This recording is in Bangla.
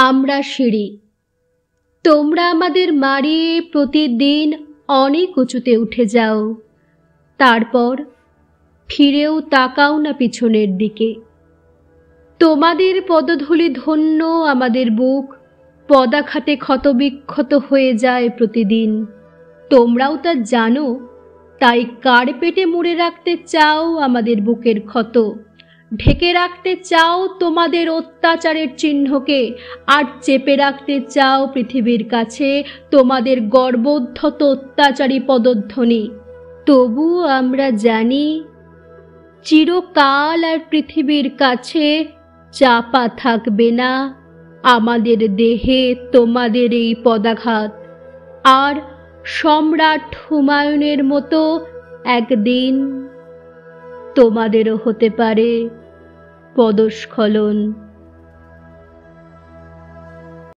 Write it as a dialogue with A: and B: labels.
A: আমরা সিঁড়ি, তোমরা আমাদের মারিয়ে প্রতিদিন অনেক উঁচুতে উঠে যাও, তারপর ফিরেও তাকাও না পিছনের দিকে। তোমাদের পদধূলি ধন্য আমাদের বুক পদাঘাতে ক্ষতবিক্ষত হয়ে যায় প্রতিদিন। তোমরাও তা জানো, তাই কার পেটে মুড়ে রাখতে চাও আমাদের বুকের ক্ষত, ঢেকে রাখতে চাও তোমাদের অত্যাচারের চিহ্নকে, আর চেপে রাখতে চাও পৃথিবীর কাছে তোমাদের গর্বোদ্ধত অত্যাচারী পদধ্বনি। তবু আমরা জানি চিরকাল আর পৃথিবীর কাছে চাপা থাকবে না আমাদের দেহে তোমাদের এই পদাঘাত। আর সম্রাট হুমায়ুনের মতো একদিন তোমাদেরও হতে পারে পদস্খলন।